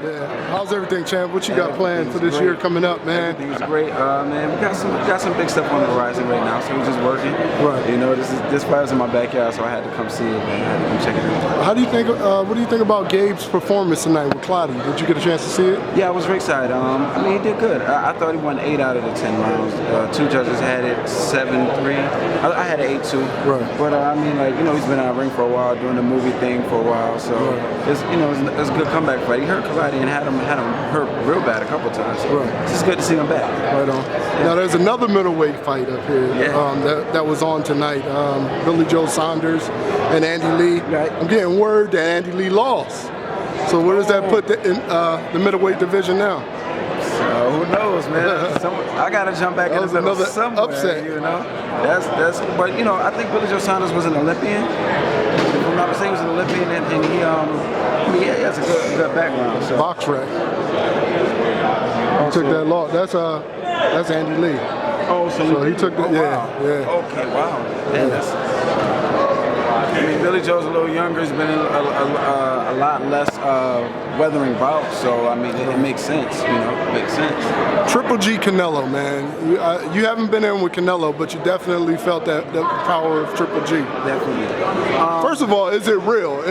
Yeah. How's everything, champ? What you got planned for this year coming up, man? Everything's great, man. We got some big stuff on the horizon right now, so we're just working. Right. You know, this fight's in my backyard, so I had to come see it, man. I had to come check it out. How do you think? What do you think about Gabe's performance tonight with Clotty? Did you get a chance to see it? Yeah, I was ringside. I mean, he did good. I thought he won 8 out of the 10 rounds. 2 judges had it 7-3. I had it 8-2. Right. But I mean, like, you know, he's been out of the ring for a while, doing the movie thing for a while, so it's, you know, it's a good comeback fight. He hurt Clotty and had him hurt real bad a couple times. So it's just good to see him back. Right on. Yeah. Now there's another middleweight fight up here that was on tonight. Billy Joe Saunders and Andy Lee. Right. I'm getting word that Andy Lee lost. So where does that put the middleweight division now? Who knows, man? I gotta jump back in the middle somewhere. Upset. You know, that's. But you know, I think Billy Joe Saunders was an Olympian. If I'm not mistaken, he was an Olympian, and he, I mean, yeah, he has a good background. So. Box rec. He took that loss. That's Andy Lee. Oh, so he took that. Wow. Yeah. Okay, wow. Man, I mean, Billy Joe's a little younger. He's been in a lot less weathering bouts, so I mean, it makes sense. You know, it makes sense. Triple G Canelo, man. You haven't been in with Canelo, but you definitely felt the power of Triple G. Definitely. First of all, is it real?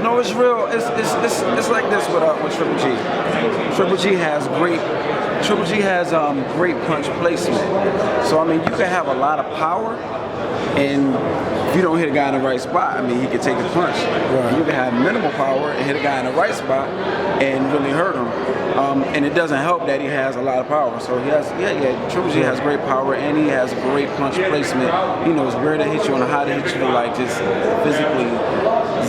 No, it's real. It's like this with Triple G. Triple G has great punch placement. So I mean, you can have a lot of power, and if you don't hit a guy in the right spot, I mean, he can take a punch. Right. You can have minimal power and hit a guy in the right spot and really hurt him. And it doesn't help that he has a lot of power. So he has, Triple G has great power, and he has great punch placement. He knows where to hit you and how to hit you to, like, just physically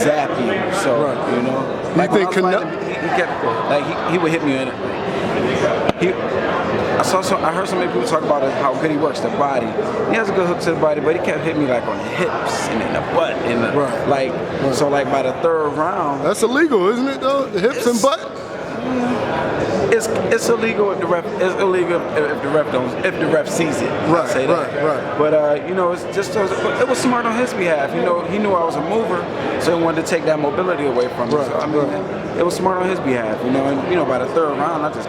zap you. So you know, like when I was fighting, he kept, like, he would hit me in it. I heard so many people talk about how good he works the body. He has a good hook to the body, but he kept hitting me like on the hips and in the butt and so like by the 3rd round. That's illegal, isn't it though? The hips and butt? It's illegal if the ref if the ref sees it. Right. Say that. Right. But you know, it's just it was smart on his behalf. You know, he knew I was a mover, so he wanted to take that mobility away from me. So I mean, it was smart on his behalf. You know, and you know, by the 3rd round, I just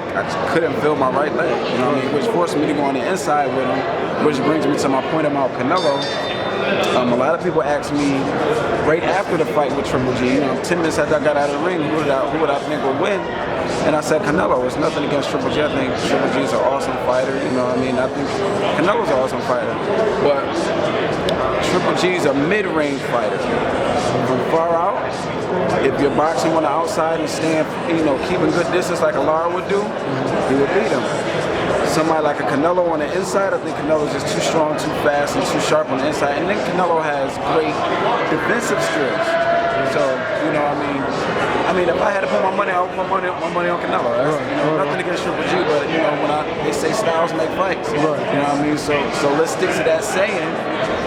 couldn't feel my right leg. You know what I mean? Which forced me to go on the inside with him, which brings me to my point about Canelo. A lot of people ask me right after the fight with Triple G, you know, 10 minutes after I got out of the ring, who would I think would win? And I said Canelo. It's nothing against Triple G. I think Triple G is an awesome fighter. You know what I mean? I think Canelo's an awesome fighter. But Triple G is a mid-range fighter. From far out, if you're boxing on the outside and staying, you know, keeping good distance like a Lara would do, he would beat him. Somebody like a Canelo on the inside, I think Canelo's just too strong, too fast, and too sharp on the inside. And then Canelo has great defensive skills. So, you know, I mean, if I had to put my money, I would put my money on Canelo. You know, nothing against Triple G, but you know, they say styles make fights. You know what I mean? So let's stick to that saying.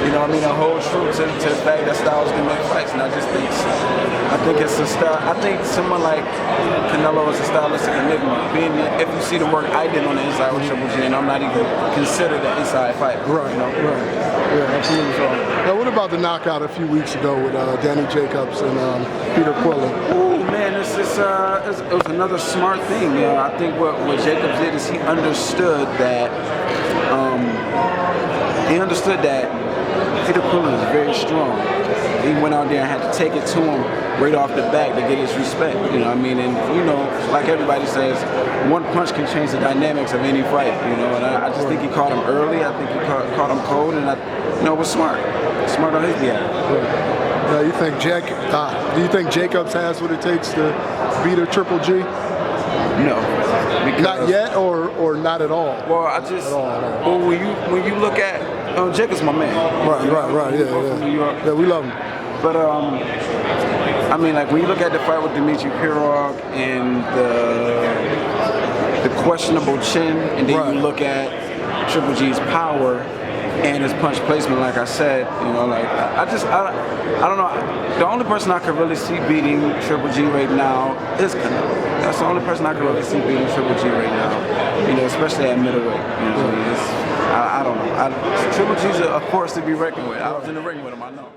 You know what I mean? And hold true to the fact that styles can make fights. And I think it's a style. I think someone like Canelo is a stylistic enigma. Being that if you see the work I did on the inside with Triple G, and I'm not even considered an inside fighter. Right. You know? Yeah, absolutely. So, now, what about the knockout a few weeks ago with Danny Jacobs and Peter Quillen? Ooh, man, it was another smart thing. You know, I think what Jacobs did is he understood that Peter Quillen is very strong. He went out there and had to take it to him right off the bat to get his respect. You know what I mean? And you know, like everybody says, one punch can change the dynamics of any fight. You know, and I just think he caught him early. I think he caught him cold, and it was smart. Smart on his behalf. Now, do you think Jacobs has what it takes to beat a Triple G? No. Not yet, or not at all. Well, well, when you look at Jacobs, my man. Right. Yeah, we love him. But I mean, like when you look at the fight with Dmitry Pirog and the questionable chin, and then you look at Triple G's power and his punch placement, like I said, you know, like I don't know. The only person I could really see beating Triple G right now is Canelo. That's the only person I could really see beating Triple G right now. You know, especially at middleweight. You know, I don't know. Triple G's a force to be reckoned with. I was in the ring with him, I know.